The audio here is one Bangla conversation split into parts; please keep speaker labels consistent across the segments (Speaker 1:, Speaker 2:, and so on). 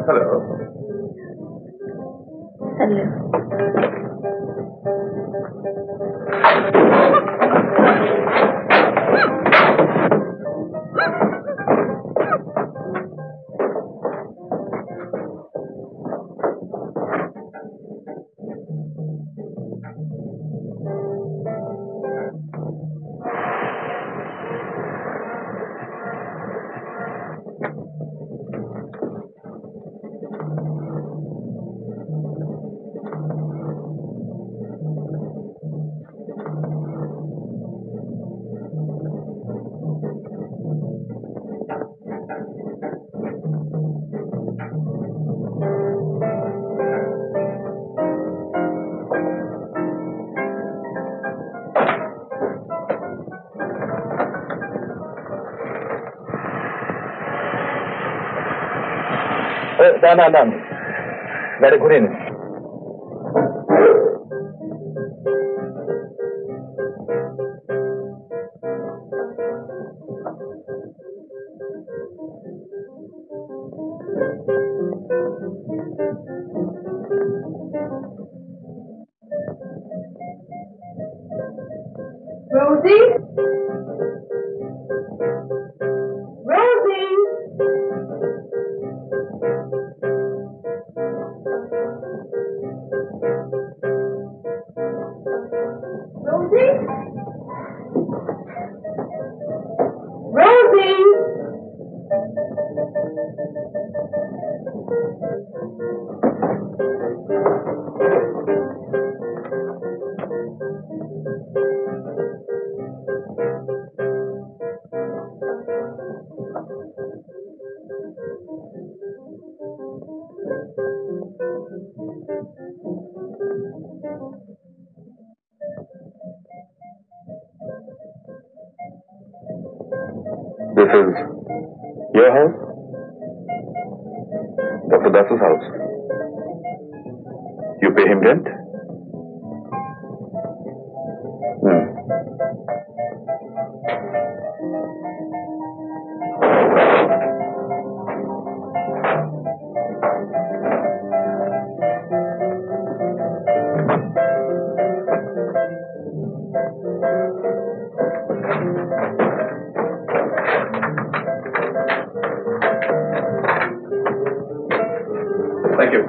Speaker 1: হ্যালো।
Speaker 2: হ্যালো।
Speaker 1: না না না, গাড়ি ঘুরিয়ে নিন।
Speaker 2: Rosie? Rosie? Rosie? Rosie?
Speaker 1: This is your house? Dr. Das's house. You pay him rent? Thank you.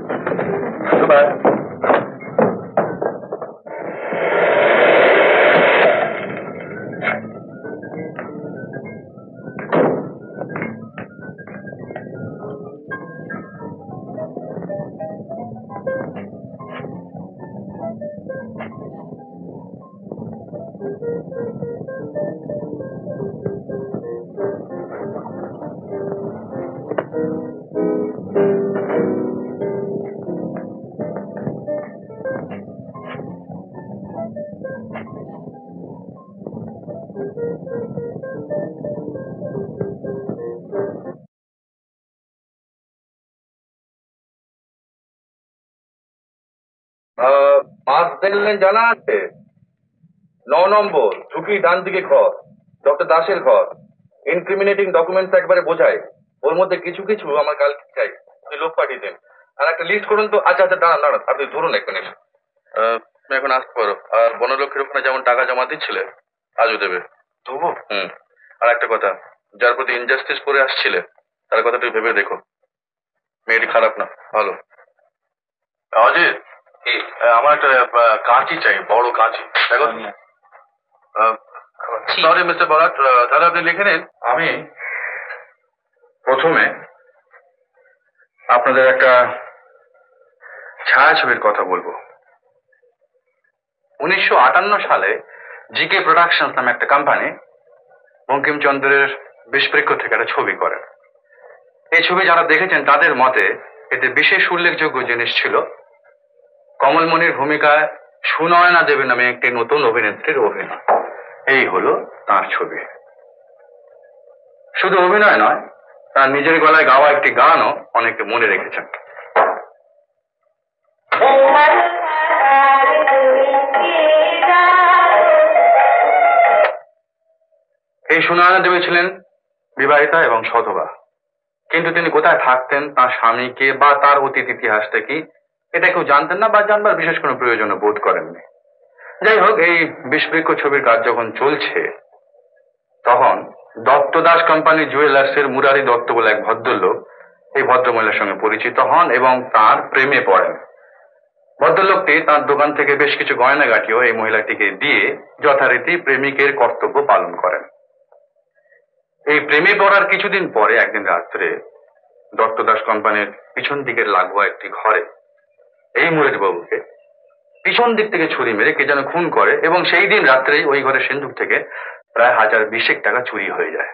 Speaker 1: Goodbye.
Speaker 3: পাঁচ দেখলেন জানা আছে? 9 নম্বর ঝুঁকি ডান দিকে ঘর, ডক্টর দাসের ঘর। ইনক্রিমিনেটিং ডকুমেন্টস একবারে বোঝায়, ওর মধ্যে কিছু কিছু আমার কালকে চাই, তুই লোক পাঠিয়ে দেন। আর একটা লিস্ট করুন তো। আচ্ছা আচ্ছা, দাঁড়ান দাঁড়ান, আপনি ধরুন এক মিনিট। তুমি এখন আসতে পারো। আর বনলক্ষ্মীর ওখানে যেমন টাকা জমা দিচ্ছিলে আজও দেবে। দেবো? আর একটা কথা, যার প্রতি ইনজাস্টিস করে আসছিলে তার কথা তুই ভেবে দেখো। মেয়েটি খারাপ না, ভালো। অজিত, আমার একটা কাঁচি চাই, বড় কাঁচি। দেখো। সরি মিস্টার বরাট, তাহলে আপনি লিখে নিন। আমি প্রথমে আপনাদের একটা ছায়াছবির কথা বলবো। 1958 সালে জিকে প্রোডাকশনস নামে একটা কোম্পানি বঙ্কিমচন্দ্রের বিষবৃক্ষ থেকে একটা ছবি করে। এই ছবি যারা দেখেছেন তাদের মতে এতে বিশেষ উল্লেখযোগ্য জিনিস ছিল কমলমণির ভূমিকায় সুনয়না দেবী নামে একটি নতুন অভিনেত্রীর অভিনয়। এই হলো তার ছবি। শুধু অভিনয় নয়, তার নিজের গলায় গাওয়া একটি গানও অনেকে মনে রেখেছেন। এই সুনয়না দেবী ছিলেন বিবাহিতা এবং সধবা। কিন্তু তিনি কোথায় থাকতেন, তার স্বামীকে বা তার অতীত ইতিহাসটা কি, এটা কেউ জানতেন না বা জানবার বিশেষ কোনো প্রয়োজন বোধ করেননি। যাই হোক, এই বিষবৃক্ষ ছবির কাজ যখন চলছে তখন দত্ত দাস কোম্পানি জুয়েলার্সের মুরারি দত্ত বলে এক ভদ্রলোক এই ভদ্রমহিলার সঙ্গে পরিচিত হন এবং তার প্রেমে পড়েন। ভদ্রলোকটি তার দোকান থেকে বেশ কিছু গয়নাগাটিও এই মহিলাটিকে দিয়ে যথারীতি প্রেমিকের কর্তব্য পালন করেন। এই প্রেমে পড়ার কিছুদিন পরে একদিন রাত্রে দত্ত দাস কোম্পানির পিছন দিকের লাগোয়া একটি ঘরে এই মুরারি বাবুকে পিছন দিক থেকে ছুরি মেরে কে যেন খুন করে এবং সেই দিন রাত্রেই ওই ঘরের সিন্দুক থেকে প্রায় 1020 টাকা চুরি হয়ে যায়।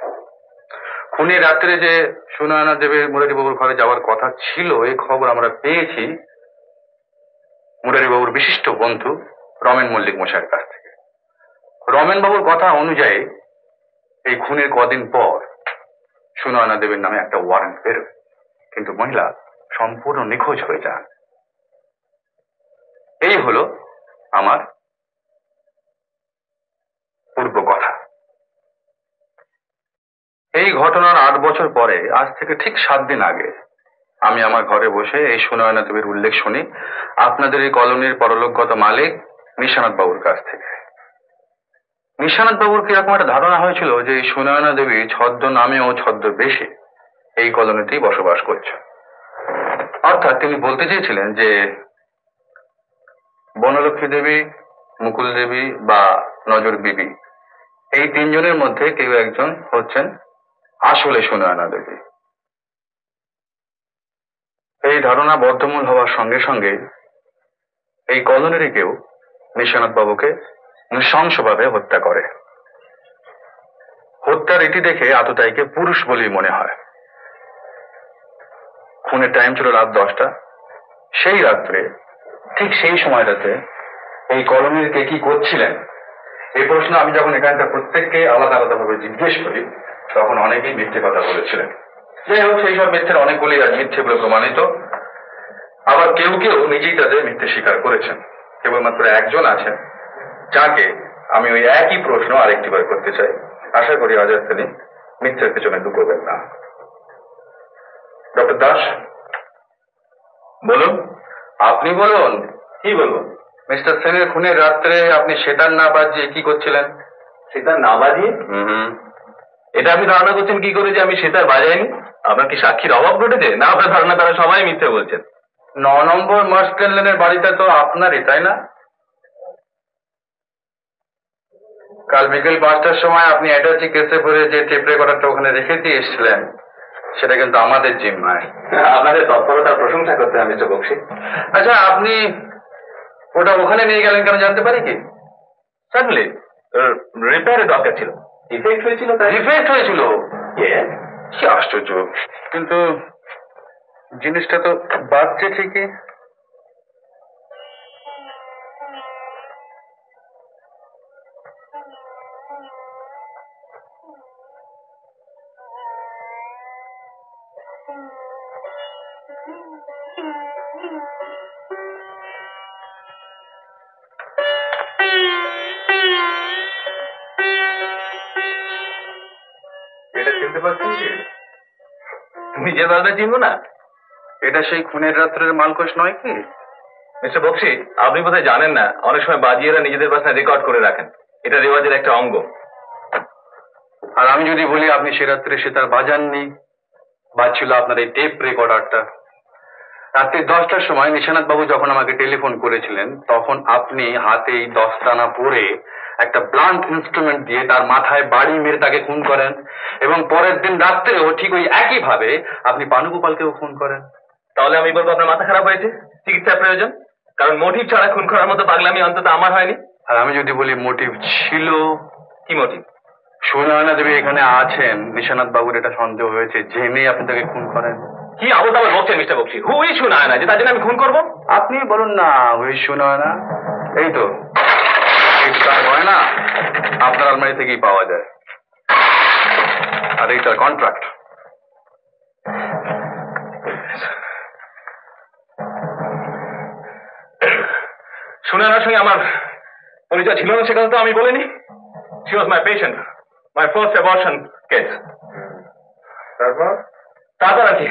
Speaker 3: খুনের রাত্রে যে সুনয়না দেবীর মুরারি বাবুর ঘরে যাওয়ার কথা ছিল, এই খবর আমরা পেয়েছি মুরারি বাবুর বিশিষ্ট বন্ধু রমেন মল্লিক মশাইয়ের কাছ থেকে। রমেন বাবুর কথা অনুযায়ী এই খুনের কদিন পর সুনয়না দেবীর নামে একটা ওয়ারেন্ট বেরোয়, কিন্তু মহিলা সম্পূর্ণ নিখোঁজ হয়ে যান। এই হলো আমার পূর্ব কথা। এই ঘটনার 8 বছর পরে, আজ থেকে ঠিক 7 দিন আগে, আমি আমার ঘরে বসে এই সুনয়না দেবীর উল্লেখ শুনি আপনাদের এই কলোনির পরলোকগত মালিক নিশানাথ বাবুর কাছ থেকে। নিশানাথ বাবুর কিরকম একটা ধারণা হয়েছিল যে এই সুনয়না দেবী ছদ্ম নামে ও ছদ্মবেশে এই কলোনিতেই বসবাস করছে। অর্থাৎ তিনি বলতে চেয়েছিলেন যে বনলক্ষ্মী দেবী, মুকুল দেবী বা নজর বিবি, এই 3 জনের মধ্যে কেউ একজন হচ্ছেন আসলে সুনয়না দেবী। এই ধারণা বদ্ধমূল হওয়ার সঙ্গে সঙ্গে এই কলোনিরই কেউ নিশানাথ বাবুকে নৃশংসভাবে হত্যা করে। হত্যার রীতি দেখে আততায়ীকে পুরুষ বলেই মনে হয়। খুনের টাইম ছিল রাত 10টা। সেই রাত্রে, ঠিক সেই সময়টাতে এই কলোনির কে কি করছিলেন, এই প্রশ্ন আমি যখন এখানকার প্রত্যেককে আলাদা আলাদা ভাবে জিজ্ঞেস করি তখন অনেকেই মিথ্যে কথা বলেছিলেন। যাই হোক, সেই সব মিথ্যের অনেকগুলি আজ মিথ্যে বলে প্রমাণিত। আবার কেউ কেউ নিজেই তাদের মিথ্যে স্বীকার করেছেন। কেবলমাত্র একজন আছেন যাকে আমি ওই একই প্রশ্ন আরেকটি বার করতে চাই। আশা করি আজ আর তিনি মিথ্যের পেছনে ঢুকবেন না। ডক্টর দাস, বলুন। আপনি বলুন। কি বলবো? মিস্টার সেনের খুনের রাত্রে আপনি সেতার না বাজিয়ে কি করছিলেন?
Speaker 1: সেতার না বাজিয়ে? এটা আপনি ধারণা করছেন কি করে যে আমি সেতার বাজাইনি? আপনার কি সাক্ষীর অভাব ঘটেছে, না আপনার ধারণা তারা সবাই মিথ্যে বলছেন?
Speaker 3: 9 নম্বর মার্স্টেন লেনের বাড়িটা তো আপনারই, তাই না? কাল বিকেল 5টার সময় আপনি অ্যাটাচি কেসে ভরে যে টেপ রেকর্ডারটা ওখানে রেখে দিয়ে এসেছিলেন, সেটা কিন্তু আমাদের জিম্মায়।
Speaker 1: আপনাদের তৎপরতার প্রশংসা করতে হবে মিস্টার বক্সি।
Speaker 3: আচ্ছা, আপনি ওটা ওখানে নিয়ে গেলেন কেন জানতে পারি কি?
Speaker 1: সার্টেনলি, রিপেয়ারের দরকার ছিল। ডিফেক্ট হয়েছিল।
Speaker 3: ডিফেক্ট হয়েছিল?
Speaker 1: Yes.
Speaker 3: কি আশ্চর্য! কিন্তু জিনিসটা তো বাজছে ঠিকই। এটা চিনতে পারছেন কি?
Speaker 1: তুমি যে দলটা চিনবো না?
Speaker 3: এটা সেই খুনের রাত্রের মালকোষ নয় কি?
Speaker 1: মিস্টার বক্সি, আপনি বোধহয় জানেন না, অনেক সময় বাজিয়েরা নিজেদের বাসনা রেকর্ড করে রাখেন। এটা রেওয়াজের একটা অঙ্গ।
Speaker 3: আর আমি যদি বলি আপনি সে রাত্রে সেতার বাজাননি, বাজছিল আপনার এই টেপ রেকর্ডারটা। রাত্রি 10টার সময় নিশানাথ বাবু যখন আমাকে টেলিফোন করেছিলেন, তখন আপনি হাতেই দস্তানা পরে একটা ব্লান্ট ইনস্ট্রুমেন্ট দিয়ে তার মাথায় বাড়ি মেরে তাকে খুন করেন এবং পরের দিন রাত্রেও ঠিক ওই একই ভাবে আপনি পানুগোপালকেও খুন করেন।
Speaker 1: তাহলে আমি বলবো আপনার মাথা খারাপ হয়েছে, চিকিৎসার প্রয়োজন। কারণ মোটিভ ছাড়া খুন করার মতো পাগলামি অন্তত আমার হয়নি।
Speaker 3: আর আমি যদি বলি মোটিভ ছিল।
Speaker 1: কি মোটিভ?
Speaker 3: সুনয়না দেবী এখানে আছেন, নিশানাথ বাবুর এটা সন্দেহ হয়েছে, জেনে আপনি তাকে খুন করেন।
Speaker 1: কি অবস্থা আমার বলছেন মিস্টার বক্সি? হুই সুনয়না যে তার জন্য আমি খুন করবো?
Speaker 3: আপনি বলুন না, ওই সুনয়না। এই তো তার গয়না আপনার আলমারি থেকেই পাওয়া যায়, আর এই তার কন্ট্রাক্ট।
Speaker 1: সুনয়নার সঙ্গে আমার পরিচয় ছিল না, সে কথা তো আমি বলিনি। She was my patient, my first abortion case.
Speaker 3: তারপর
Speaker 1: তারপর আর কি?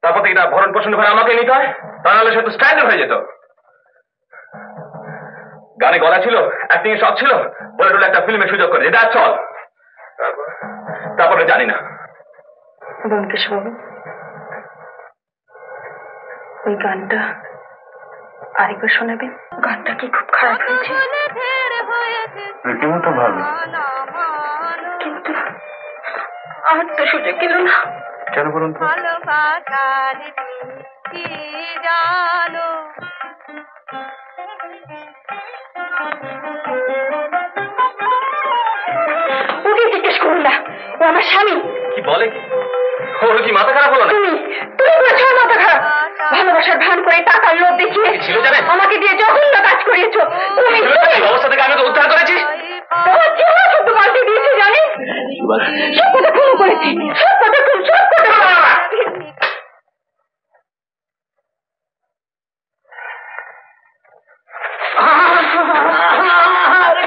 Speaker 1: তারপর থেকে এটা ভরণ পোষণ করে আমাকে নিতে হয়, তা নাহলে সে তো স্ট্যান্ডার্ড হয়ে যেত। গানে গলা ছিল, অ্যাক্টিং এর শখ ছিল, বলে টলে একটা ফিল্মের সুযোগ করে এটা চল। তারপরে জানি না।
Speaker 2: ব্যোমকেশ বাবু, ওই গানটা আরেকবার শোনাবেন? গানটা কি খুব খারাপ হয়েছে?
Speaker 1: রীতিমতো ভালো,
Speaker 2: কিন্তু আর তো সুযোগ গেল না।
Speaker 1: কেন বলুন তো?
Speaker 2: ওকে জিজ্ঞেস করুন না, ও আমার স্বামী।
Speaker 1: কি বলে কি? ওর কি মাথা খারাপ হলো না?
Speaker 2: তুমি করেছো ওর মাথা খারাপ। ভালোবাসার ভান করে টাকার লোভ দেখিয়ে
Speaker 1: ছিল জানেন?
Speaker 2: আমাকে দিয়ে জঘন্য কাজ করিয়েছো। তুমি
Speaker 1: এই অবস্থা থেকে আমি তো উদ্ধার করেছি।
Speaker 2: তোমার জীবন শুধু পাল্টে দিয়েছে জানেন? সব কথা খুন করেছি, সব কথা খুন, সব কথা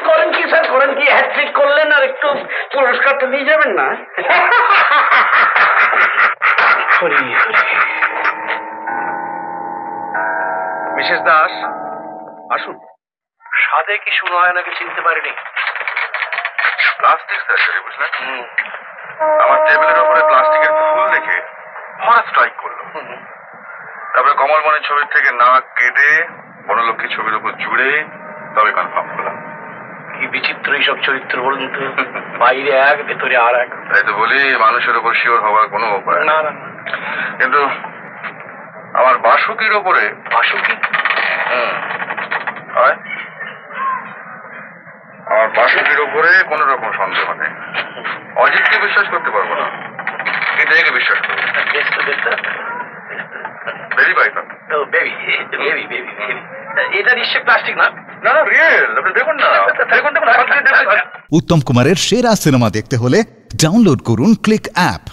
Speaker 4: করেন কি স্যার, করেন কি? হ্যাট্রিক করলেন, আর একটু পুরস্কারটা নিয়ে যাবেন না?
Speaker 3: মিসেস দাস আসুন। সাদে কি শুনো হয় নাকি চিনতে পারিনি। প্লাস্টিক সার্জারি বুঝলেন? আমার টেবিলের উপরে প্লাস্টিকের ফুল রেখে হঠাৎ স্ট্রাইক করলো। তারপরে কমল মনের ছবির থেকে নাক কেটে বনলক্ষ্মী ছবির উপর জুড়ে তবে কনফার্ম করলাম।
Speaker 4: কি বিচিত্র এইসব চরিত্র বলুন তো, বাইরে এক ভেতরে আর এক।
Speaker 3: তাই তো বলি, মানুষের উপর শিওর হওয়ার কোনো উপায়
Speaker 4: না
Speaker 3: না।
Speaker 4: না,
Speaker 3: কিন্তু আমার বাসুকির ওপরে
Speaker 4: বাসুকি
Speaker 3: হয়, আমার বাসুকির ওপরে কোন রকম সন্দেহ নেই। অজিতকে বিশ্বাস করতে পারবো না, কিন্তু একে বিশ্বাস করবো।
Speaker 4: বেশ তো, বেশ তো।
Speaker 3: Very python.
Speaker 4: Oh baby, baby, baby, baby. এটা নিশ্চয় প্লাস্টিক না?
Speaker 3: না না, রিয়েল। আপনি দেখুন না, দেখুন দেখুন।
Speaker 5: উত্তম কুমারের সেরা সিনেমা দেখতে হলে ডাউনলোড করুন ক্লিক অ্যাপ।